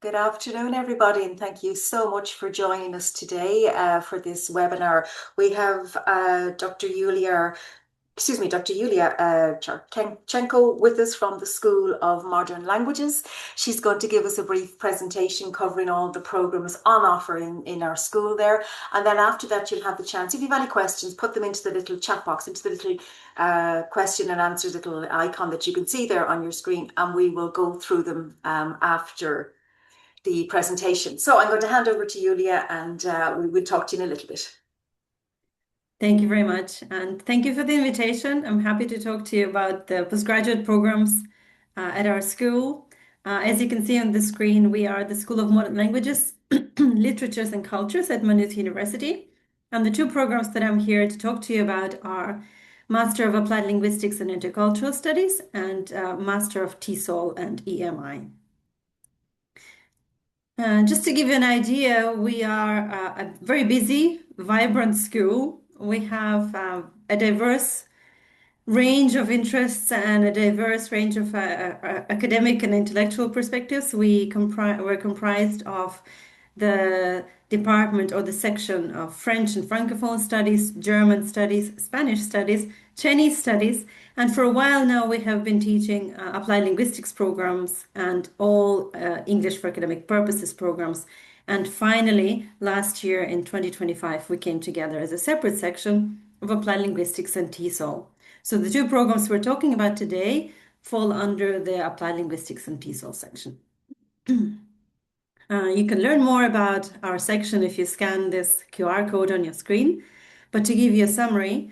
Good afternoon, everybody, and thank you so much for joining us today for this webinar. We have Dr. Yulia Kharchenko with us from the School of Modern Languages. She's going to give us a brief presentation covering all the programs on offer in our school there. And then after that, you'll have the chance, if you have any questions, put them into the little chat box, into the little question and answer little icon that you can see there on your screen, and we will go through them after the presentation. So I'm going to hand over to Yulia and we will talk to you in a little bit. Thank you very much. And thank you for the invitation. I'm happy to talk to you about the postgraduate programs at our school. As you can see on the screen, we are the School of Modern Languages, Literatures and Cultures at Maynooth University. And the two programs that I'm here to talk to you about are Master of Applied Linguistics and Intercultural Studies and Master of TESOL and EMI. Just to give you an idea, we are a very busy, vibrant school. We have a diverse range of interests and a diverse range of academic and intellectual perspectives. We're comprised of the department or the section of French and Francophone studies, German studies, Spanish studies, Chinese studies, and for a while now we have been teaching applied linguistics programs and all English for academic purposes programs. And finally, last year in 2025, we came together as a separate section of applied linguistics and TESOL. So the two programs we're talking about today fall under the applied linguistics and TESOL section. You can learn more about our section if you scan this QR code on your screen. But to give you a summary,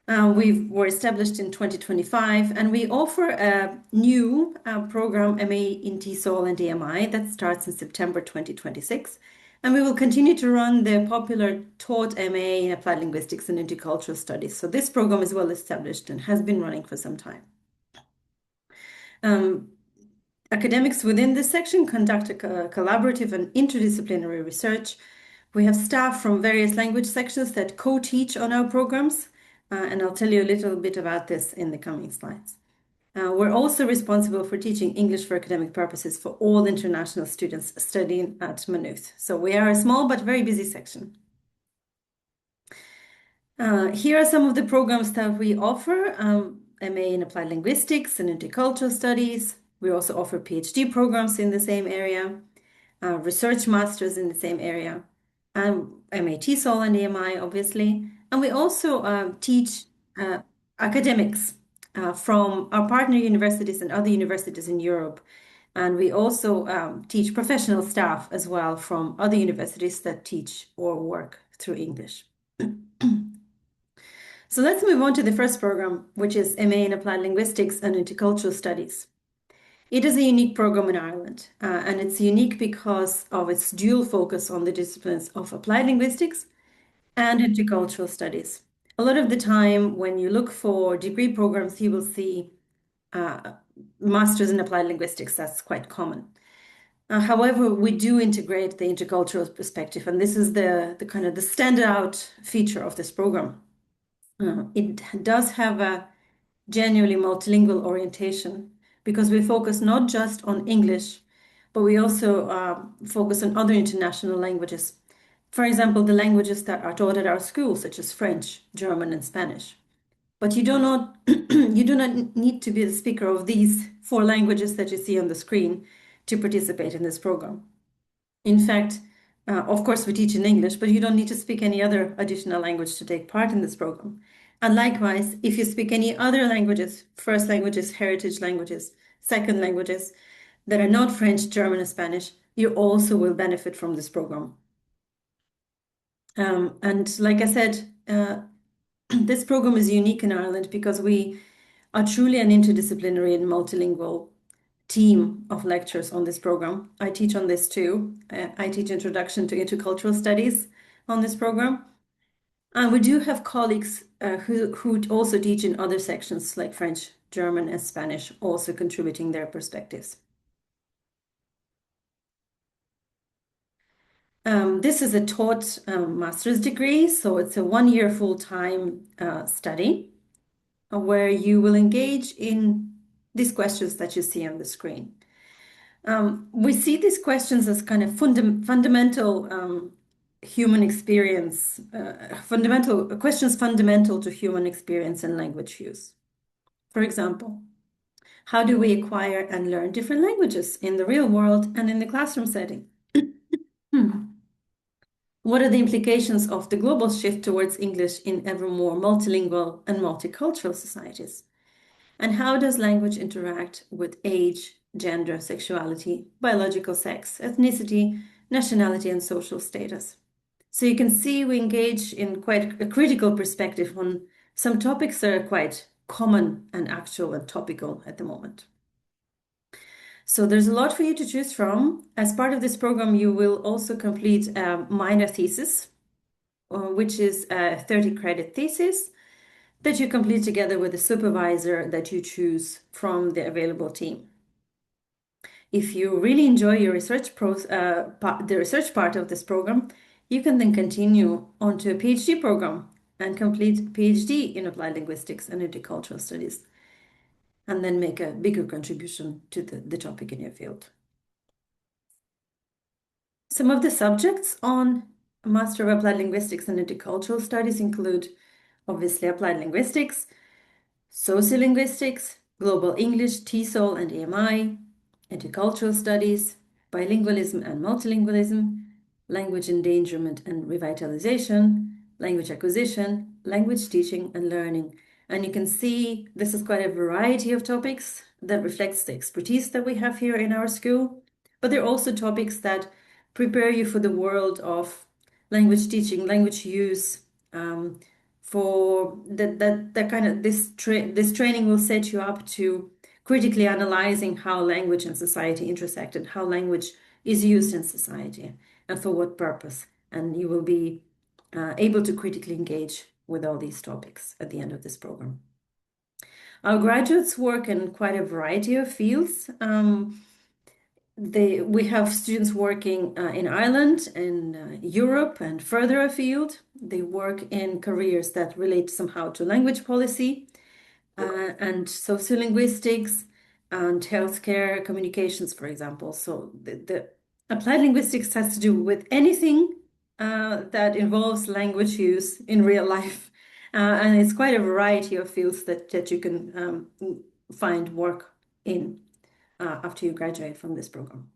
we were established in 2025 and we offer a new program, MA in TESOL and EMI, that starts in September 2026. And we will continue to run the popular taught MA in Applied Linguistics and Intercultural Studies. So this program is well established and has been running for some time. Academics within this section conduct a collaborative and interdisciplinary research. We have staff from various language sections that co-teach on our programs, and I'll tell you a little bit about this in the coming slides. We're also responsible for teaching English for academic purposes for all international students studying at Maynooth. So we are a small but very busy section. Here are some of the programs that we offer. MA in Applied Linguistics and Intercultural Studies. We also offer PhD programs in the same area, research masters in the same area, MA TESOL and EMI, obviously. And we also teach academics from our partner universities and other universities in Europe. And we also teach professional staff as well from other universities that teach or work through English. So let's move on to the first program, which is MA in Applied Linguistics and Intercultural Studies. It is a unique program in Ireland, and it's unique because of its dual focus on the disciplines of applied linguistics and intercultural studies. A lot of the time, when you look for degree programs, you will see masters in applied linguistics. That's quite common. However, we do integrate the intercultural perspective, and this is the kind of the standout feature of this program. It does have a genuinely multilingual orientation because we focus not just on English, but we also focus on other international languages. For example, the languages that are taught at our school, such as French, German, and Spanish. But you do not need to be the speaker of these four languages that you see on the screen to participate in this program. In fact, of course, we teach in English, but you don't need to speak any other additional language to take part in this program. And likewise, if you speak any other languages, first languages, heritage languages, second languages that are not French, German, or Spanish, you also will benefit from this program. And like I said, this program is unique in Ireland because we are truly an interdisciplinary and multilingual team of lectures on this program. I teach on this too. I teach Introduction to Intercultural Studies on this program. And we do have colleagues who also teach in other sections like French, German, and Spanish, also contributing their perspectives. This is a taught master's degree, so it's a one-year full-time study where you will engage in these questions that you see on the screen. We see these questions as kind of fundamental human experience, fundamental questions fundamental to human experience and language use. For example, how do we acquire and learn different languages in the real world and in the classroom setting? What are the implications of the global shift towards English in ever more multilingual and multicultural societies? And how does language interact with age, gender, sexuality, biological sex, ethnicity, nationality, and social status? So you can see we engage in quite a critical perspective on some topics that are quite common and actual and topical at the moment. So there's a lot for you to choose from. As part of this program, you will also complete a minor thesis, which is a 30-credit thesis that you complete together with a supervisor that you choose from the available team. If you really enjoy your the research part of this program, you can then continue onto a PhD program and complete a PhD in applied linguistics and intercultural studies, and then make a bigger contribution to the topic in your field. Some of the subjects on Master of Applied Linguistics and Intercultural Studies include, obviously, applied linguistics, sociolinguistics, global English, TESOL and EMI, intercultural studies, bilingualism and multilingualism, language endangerment and revitalization, language acquisition, language teaching and learning. And you can see this is quite a variety of topics that reflects the expertise that we have here in our school, but they're also topics that prepare you for the world of language teaching, language use, for that kind of this training will set you up to critically analyzing how language and society intersect and how language is used in society and for what purpose. And you will be able to critically engage with all these topics at the end of this program. Our graduates work in quite a variety of fields. We have students working in Ireland, in Europe, and further afield. They work in careers that relate somehow to language policy and sociolinguistics and healthcare communications, for example. So the applied linguistics has to do with anything that involves language use in real life. And it's quite a variety of fields that you can find work in after you graduate from this program.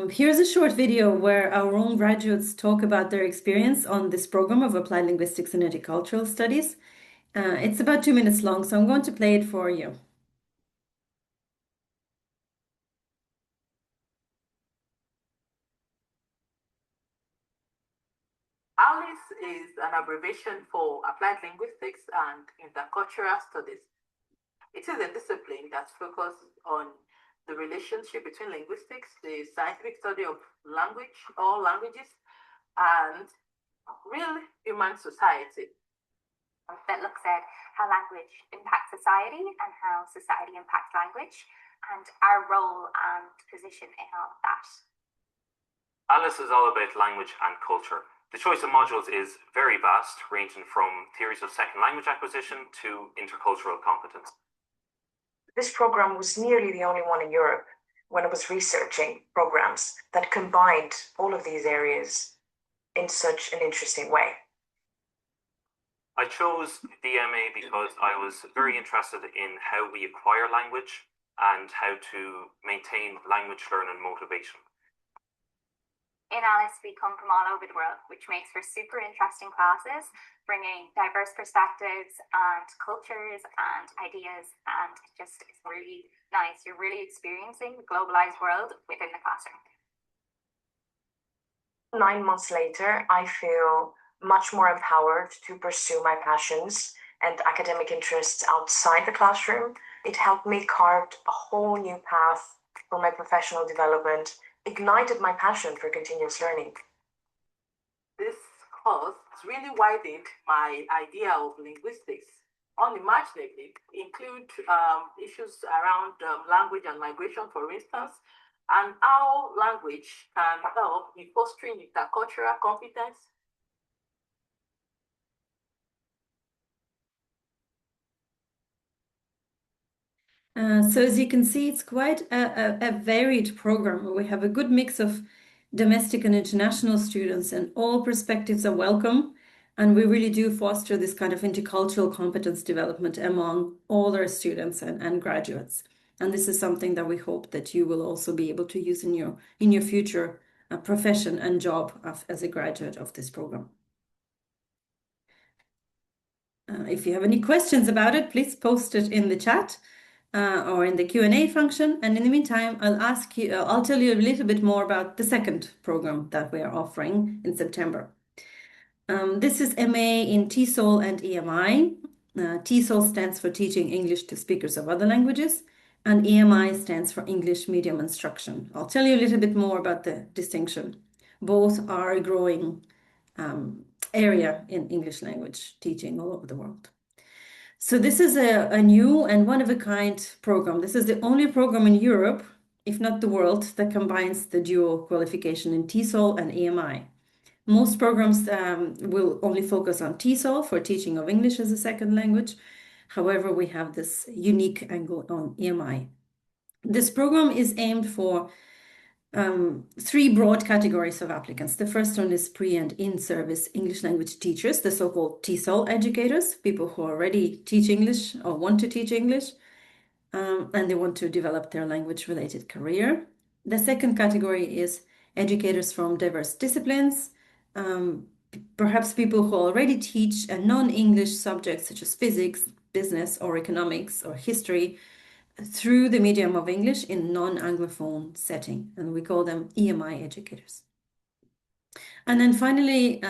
Here's a short video where our own graduates talk about their experience on this program of Applied Linguistics and Intercultural Studies. It's about 2 minutes long, so I'm going to play it for you. ALIS is an abbreviation for Applied Linguistics and Intercultural Studies. It is a discipline that focuses on the relationship between linguistics, the scientific study of language, all languages, and real human society. That looks at how language impacts society and how society impacts language, and our role and position in all of that. ALIS is all about language and culture. The choice of modules is very vast, ranging from theories of second language acquisition to intercultural competence. This program was nearly the only one in Europe when I was researching programs that combined all of these areas in such an interesting way. I chose the MA because I was very interested in how we acquire language and how to maintain language learning motivation. In ALIS, we come from all over the world, which makes for super interesting classes, bringing diverse perspectives and cultures and ideas, and it's really nice. You're really experiencing the globalized world within the classroom. 9 months later, I feel much more empowered to pursue my passions and academic interests outside the classroom. It helped me carve a whole new path for my professional development, ignited my passion for continuous learning. This course really widened my idea of linguistics. Unimaginably include issues around language and migration, for instance, and how language can help in fostering intercultural competence. So as you can see, it's quite a varied program. We have a good mix of domestic and international students, and all perspectives are welcome. And we really do foster this kind of intercultural competence development among all our students and graduates. And this is something that we hope that you will also be able to use in your future profession and job as a graduate of this program. If you have any questions about it, please post it in the chat or in the Q&A function. And in the meantime, I'll tell you a little bit more about the second program that we are offering in September. This is MA in TESOL and EMI. TESOL stands for Teaching English to Speakers of Other Languages, and EMI stands for English Medium Instruction. I'll tell you a little bit more about the distinction. Both are a growing area in English language teaching all over the world. So this is a new and one-of-a-kind program. This is the only program in Europe, if not the world, that combines the dual qualification in TESOL and EMI. Most programs will only focus on TESOL for teaching of English as a second language. However, we have this unique angle on EMI. This program is aimed for three broad categories of applicants. The first one is pre- and in-service English language teachers, the so-called TESOL educators, people who already teach English or want to teach English, and they want to develop their language-related career. The second category is educators from diverse disciplines, perhaps people who already teach a non-English subjects such as physics, business, or economics, or history, through the medium of English in non-Anglophone setting, and we call them EMI educators. And then finally,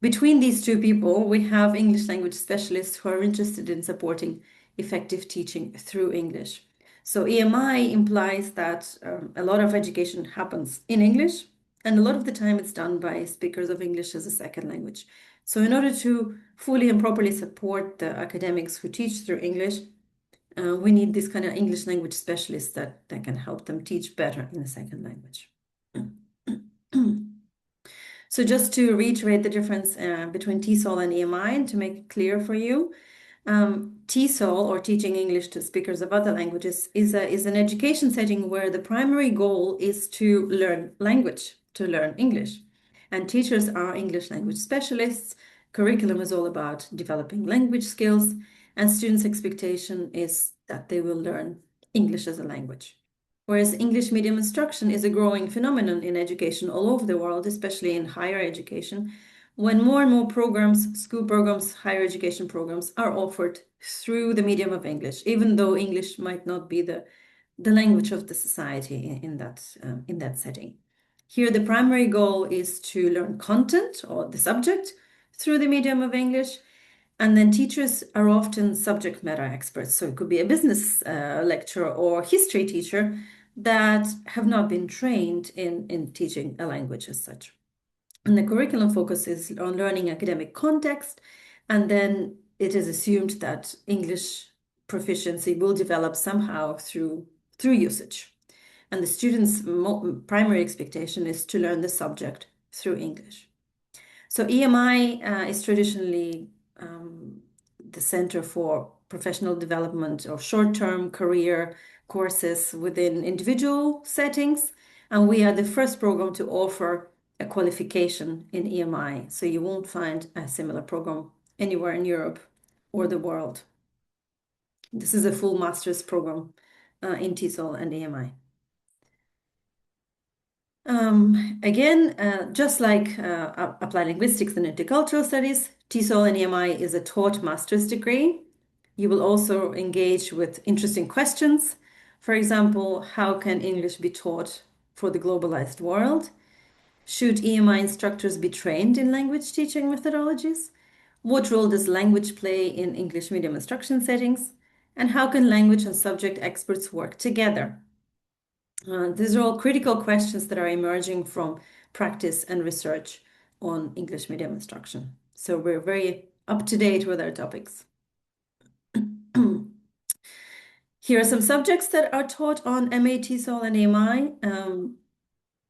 between these two people, we have English language specialists who are interested in supporting effective teaching through English. So EMI implies that a lot of education happens in English, and a lot of the time it's done by speakers of English as a second language. So in order to fully and properly support the academics who teach through English, we need this kind of English language specialists that can help them teach better in a second language. So just to reiterate the difference between TESOL and EMI, and to make it clear for you, TESOL, or Teaching English to Speakers of Other Languages, is an education setting where the primary goal is to learn language, to learn English. And teachers are English language specialists. Curriculum is all about developing language skills, and students' expectation is that they will learn English as a language. Whereas English medium instruction is a growing phenomenon in education all over the world, especially in higher education, when more and more programs, school programs, higher education programs are offered through the medium of English, even though English might not be the language of the society in that setting. Here, the primary goal is to learn content or the subject through the medium of English. And then teachers are often subject matter experts. So it could be a business lecturer or history teacher that have not been trained in teaching a language as such. And the curriculum focuses on learning academic context, and then it is assumed that English proficiency will develop somehow through usage. And the students' primary expectation is to learn the subject through English. So EMI is traditionally the center for professional development or short-term career courses within individual settings. And we are the first program to offer a qualification in EMI. So you won't find a similar program anywhere in Europe or the world. This is a full master's program in TESOL and EMI. Again, just like applied linguistics and intercultural studies, TESOL and EMI is a taught master's degree. You will also engage with interesting questions. For example, how can English be taught for the globalized world? Should EMI instructors be trained in language teaching methodologies? What role does language play in English medium instruction settings? And how can language and subject experts work together? These are all critical questions that are emerging from practice and research on English medium instruction. So we're very up to date with our topics. Here are some subjects that are taught on MA, TESOL, and EMI.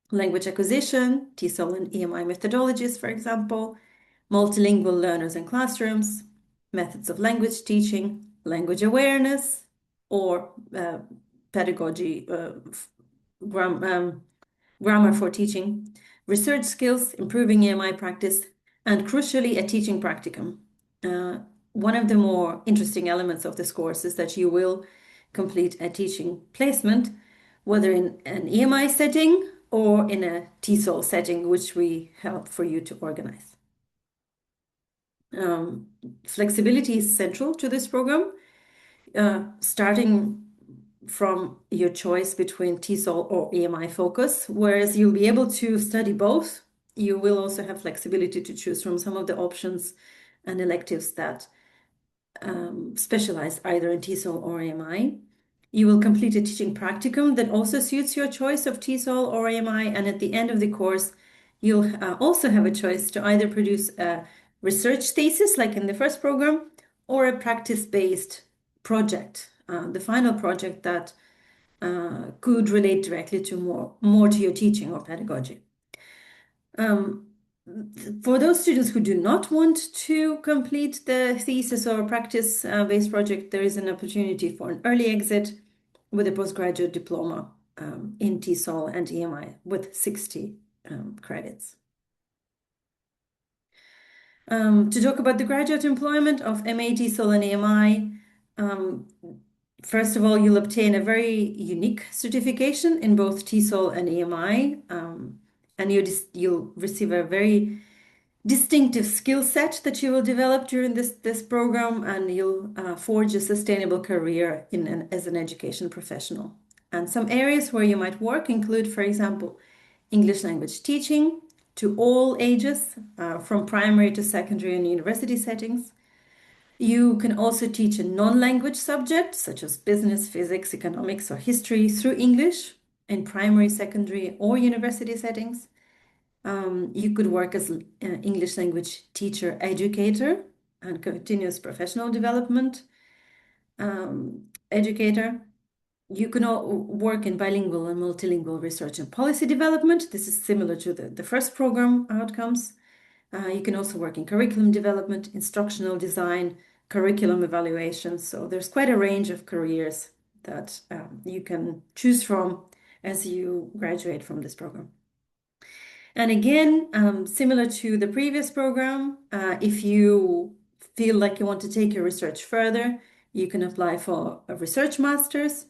Language acquisition, TESOL and EMI methodologies, for example, multilingual learners and classrooms, methods of language teaching, language awareness, or pedagogy, grammar for teaching, research skills, improving EMI practice, and crucially, a teaching practicum. One of the more interesting elements of this course is that you will complete a teaching placement, whether in an EMI setting or in a TESOL setting, which we help for you to organize. Flexibility is central to this program, starting from your choice between TESOL or EMI focus, whereas you'll be able to study both. You will also have flexibility to choose from some of the options and electives that specialize either in TESOL or EMI. You will complete a teaching practicum that also suits your choice of TESOL or EMI, and at the end of the course, you'll also have a choice to either produce a research thesis, like in the first program, or a practice-based project, the final project that could relate directly to more to your teaching or pedagogy. For those students who do not want to complete the thesis or practice-based project, there is an opportunity for an early exit with a postgraduate diploma in TESOL and EMI with 60 credits. To talk about the graduate employment of MA, TESOL, and EMI, first of all, you'll obtain a very unique certification in both TESOL and EMI, and you'll receive a very distinctive skill set that you will develop during this program, and you'll forge a sustainable career as an education professional. And some areas where you might work include, for example, English language teaching to all ages, from primary to secondary and university settings. You can also teach a non-language subject, such as business, physics, economics, or history through English in primary, secondary, or university settings. You could work as an English language teacher, educator, and continuous professional development educator. You can work in bilingual and multilingual research and policy development. This is similar to the first program outcomes. You can also work in curriculum development, instructional design, curriculum evaluation. So there's quite a range of careers that you can choose from as you graduate from this program. And again, similar to the previous program, if you feel like you want to take your research further, you can apply for a research master's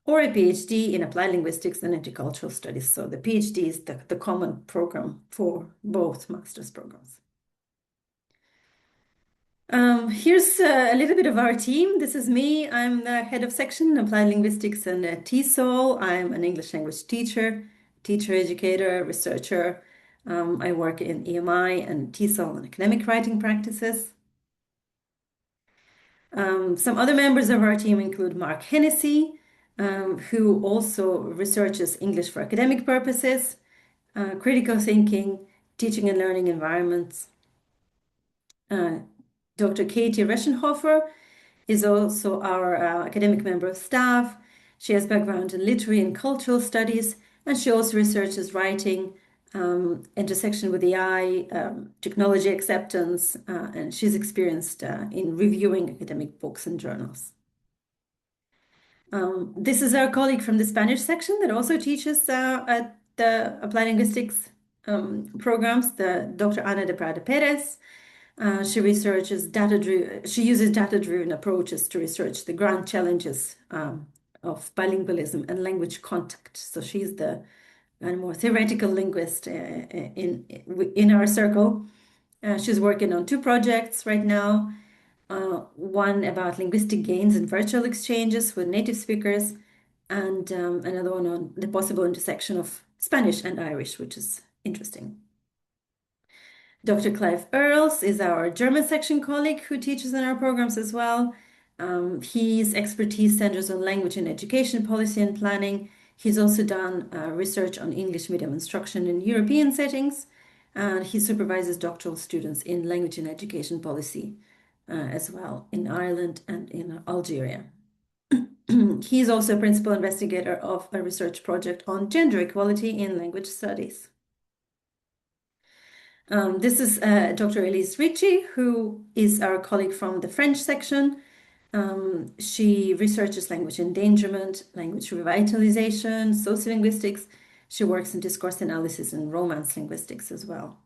or a PhD in applied linguistics and intercultural studies. So the PhD is the common program for both master's programs. Here's a little bit of our team. This is me. I'm the head of section, Applied Linguistics and TESOL. I'm an English language teacher, educator, researcher. I work in EMI and TESOL and academic writing practices. Some other members of our team include Mark Hennessy, who also researches English for academic purposes, critical thinking, teaching and learning environments. Dr. Katie Reschenhofer is also our academic member of staff. She has background in literary and cultural studies, and she also researches writing, intersection with AI, technology acceptance, and she's experienced in reviewing academic books and journals. This is our colleague from the Spanish section that also teaches at the Applied Linguistics programs, Dr. Ana de Prada Perez. She uses data-driven approaches to research the grand challenges of bilingualism and language contact. So she's the more theoretical linguist in our circle. She's working on 2 projects right now. One about linguistic gains and virtual exchanges with native speakers, and another one on the possible intersection of Spanish and Irish, which is interesting. Dr. Clive Earls is our German section colleague who teaches in our programs as well. His expertise centers on language and education policy and planning. He's also done research on English medium instruction in European settings, and he supervises doctoral students in language and education policy as well in Ireland and in Algeria. He's also a principal investigator of a research project on gender equality in language studies. This is Dr. Elise Ricci, who is our colleague from the French section. She researches language endangerment, language revitalization, sociolinguistics. She works in discourse analysis and romance linguistics as well.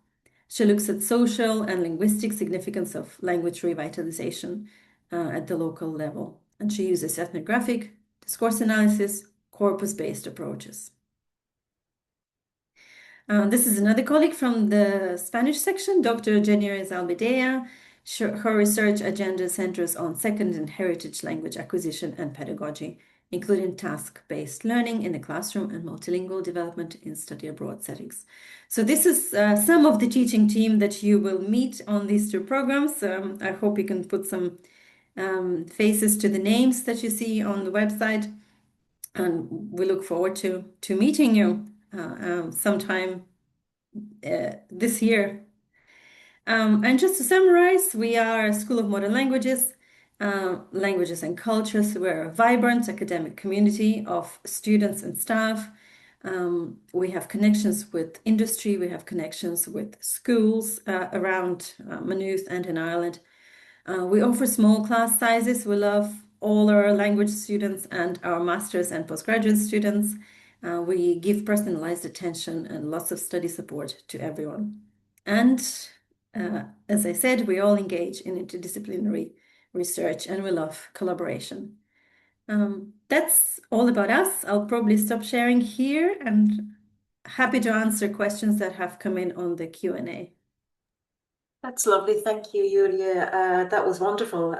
She looks at social and linguistic significance of language revitalization at the local level. And she uses ethnographic, discourse analysis, corpus-based approaches. This is another colleague from the Spanish section, Dr. Jenny Zalbidea. Her research agenda centers on second and heritage language acquisition and pedagogy, including task-based learning in the classroom and multilingual development in study abroad settings. So this is some of the teaching team that you will meet on these two programs. I hope you can put some faces to the names that you see on the website. And we look forward to meeting you sometime this year. And just to summarize, we are a School of Modern Languages, Languages and Cultures. We're a vibrant academic community of students and staff. We have connections with industry, we have connections with schools around Maynooth and in Ireland. We offer small class sizes. We love all our language students and our master's and postgraduate students. We give personalized attention and lots of study support to everyone. And as I said, we all engage in interdisciplinary research and we love collaboration. That's all about us. I'll probably stop sharing here and happy to answer questions that have come in on the Q&A. That's lovely. Thank you, Yulia. That was wonderful.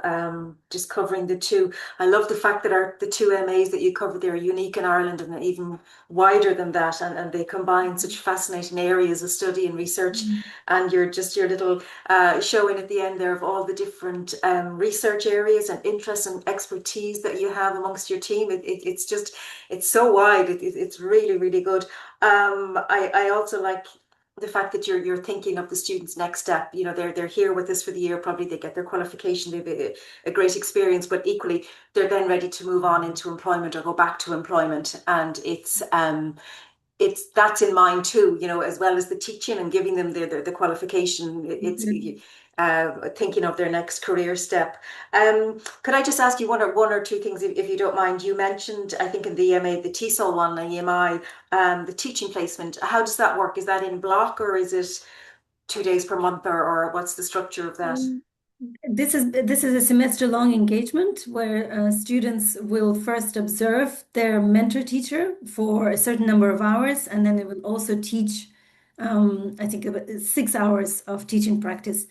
Just covering the two. I love the fact that the two MAs that you covered there are unique in Ireland and even wider than that. And they combine such fascinating areas of study and research. And your little showing at the end there of all the different research areas and interests and expertise that you have amongst your team. It's so wide. It's really, really good. I also like the fact that you're thinking of the students' next step. You know, they're here with us for the year, probably they get their qualification, they have a great experience, but equally they're then ready to move on into employment or go back to employment. And it's that's in mind too, you know, as well as the teaching and giving them the qualification. It's thinking of their next career step. Could I just ask you one or two things, if you don't mind? You mentioned, I think in the EMA, the TESOL one, the EMI, the teaching placement. How does that work? Is that in block or is it 2 days per month, or what's the structure of that? This is a semester-long engagement where students will first observe their mentor teacher for a certain number of hours, and then they will also teach, I think, about 6 hours of teaching practice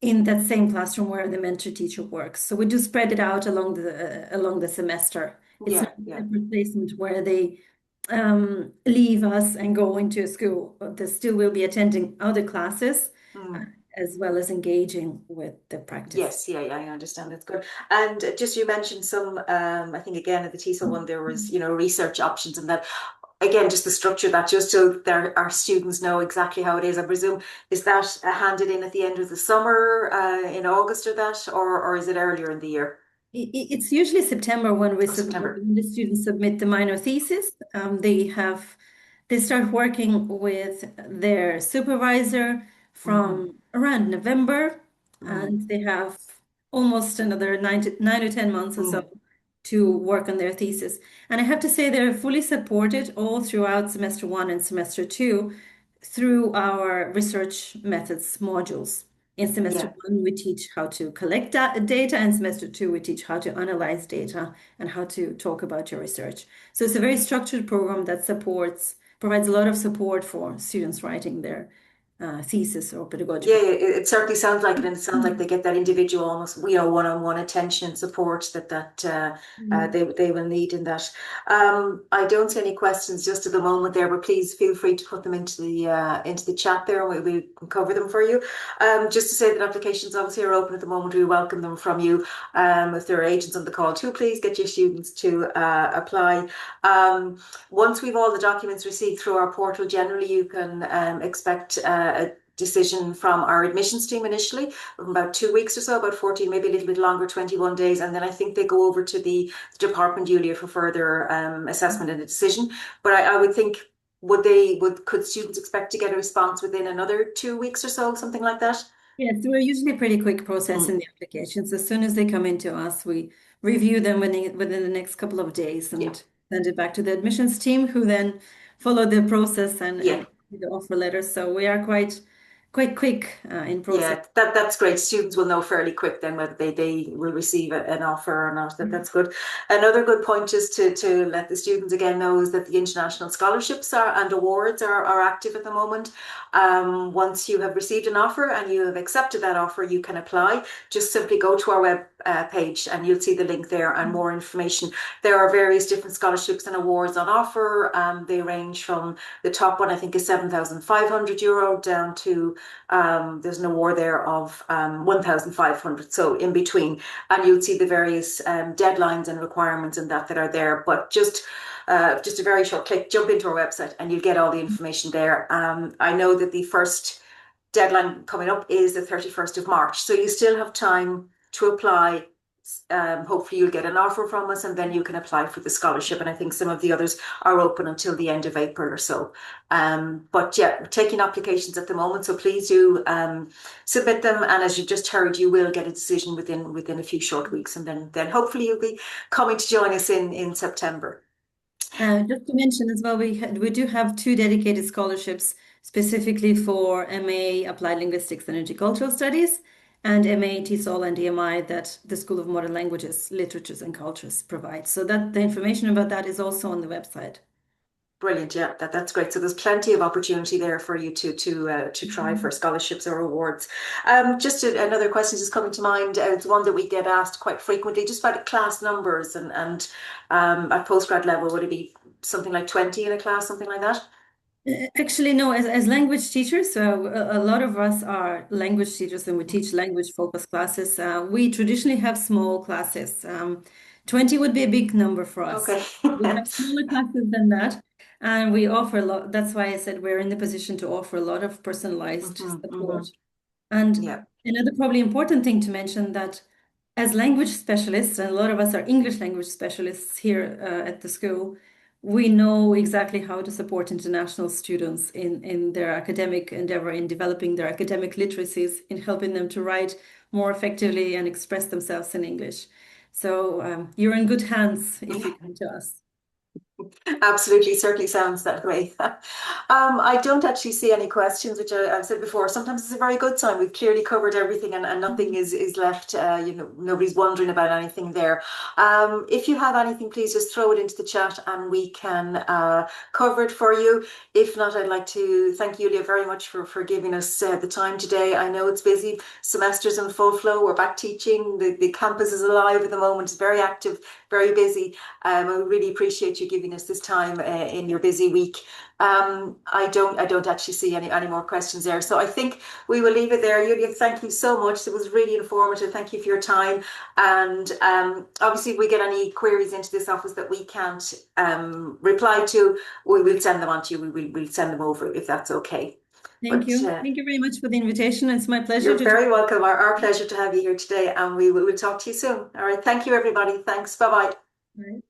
in that same classroom where the mentor teacher works. So we do spread it out along the semester. It's not a separate placement where they leave us and go into a school. They still will be attending other classes. As well as engaging with the practice. Yes, I understand. That's good. And just you mentioned some, I think again at the TESOL one, there was, you know, research options and that. Again, just the structure that just so our students know exactly how it is. I presume, is that handed in at the end of the summer, in August or that, or is it earlier in the year? It's usually September when when the students submit the minor thesis. They start working with their supervisor from around November, and they have almost another 9 or 10 months or so to work on their thesis. And I have to say they're fully supported all throughout semester 1 and semester 2 through our research methods modules. In semester 1, we teach how to collect data, and semester 2, we teach how to analyze data and how to talk about your research. So it's a very structured program that provides a lot of support for students writing their thesis or pedagogy. It certainly sounds like it, and it sounds like they get that individual, almost, you know, one-on-one attention and support that they will need in that. I don't see any questions just at the moment there, but please feel free to put them into the chat there, and we can cover them for you. Just to say that applications obviously are open at the moment. We welcome them from you. If there are agents on the call too, please get your students to apply. Once we've all the documents received through our portal, generally you can expect a decision from our admissions team initially, about 2 weeks or so, about 14, maybe a little bit longer, 21 days. And then I think they go over to the department, Yulia, for further assessment and a decision. But I would think, could students expect to get a response within another 2 weeks or so, something like that? Yes, we're usually pretty quick process in the applications. As soon as they come into us, we review them within the next couple of days and send it back to the admissions team, who then follow the process and the offer letter. So we are quite quick in process. Yeah, that's great. Students will know fairly quick then whether they will receive an offer or not. That's good. Another good point is to let the students again know is that the international scholarships and awards are active at the moment. Once you have received an offer and you have accepted that offer, you can apply. Just simply go to our web page and you'll see the link there and more information. There are various different scholarships and awards on offer. They range from the top one, I think, is €7,500 down to there's an award there of 1,500, so in between, and you'll see the various deadlines and requirements and that are there. But just a very short click, jump into our website and you'll get all the information there. I know that the first deadline coming up is the 31st of March, so you still have time to apply. Hopefully you'll get an offer from us and then you can apply for the scholarship, and I think some of the others are open until the end of April or so. But yeah, we're taking applications at the moment, so please do submit them, and as you just heard, you will get a decision within a few short weeks, and then hopefully you'll be coming to join us in September. Just to mention as well, we do have 2 dedicated scholarships specifically for MA Applied Linguistics and Intercultural Studies and MA TESOL and EMI that the School of Modern Languages, Literatures and Cultures provides. So that the information about that is also on the website. Brilliant, yeah, that's great. So there's plenty of opportunity there for you to try for scholarships or awards. Just another question is coming to mind. It's one that we get asked quite frequently, just about class numbers and at postgrad level, would it be something like 20 in a class, something like that? Actually, no, as language teachers, so a lot of us are language teachers and we teach language focused classes. We traditionally have small classes. 20 would be a big number for us. Okay. We have smaller classes than that. And we offer a lot. That's why I said we're in the position to offer a lot of personalized support. And another probably important thing to mention that as language specialists, and a lot of us are English language specialists here at the school, we know exactly how to support international students in their academic endeavor, in developing their academic literacies, in helping them to write more effectively and express themselves in English. So you're in good hands if you come to us. Absolutely, certainly sounds that way. I don't actually see any questions, which I've said before. Sometimes it's a very good sign. We've clearly covered everything and nothing is left, nobody's wondering about anything there. If you have anything, please just throw it into the chat and we can cover it for you. If not, I'd like to thank Yulia very much for giving us the time today. I know it's busy, semesters in full flow, we're back teaching, the campus is alive at the moment, it's very active, very busy. I really appreciate you giving us this time in your busy week. I don't actually see any more questions there, so I think we will leave it there. Yulia, thank you so much. It was really informative. Thank you for your time. And obviously, if we get any queries into this office that we can't reply to, we will send them on to you. We'll send them over if that's okay. Thank you. Thank you very much for the invitation. It's my pleasure. You're very welcome. Our pleasure to have you here today, and we will talk to you soon. All right. Thank you, everybody. Thanks. Bye-bye. All right.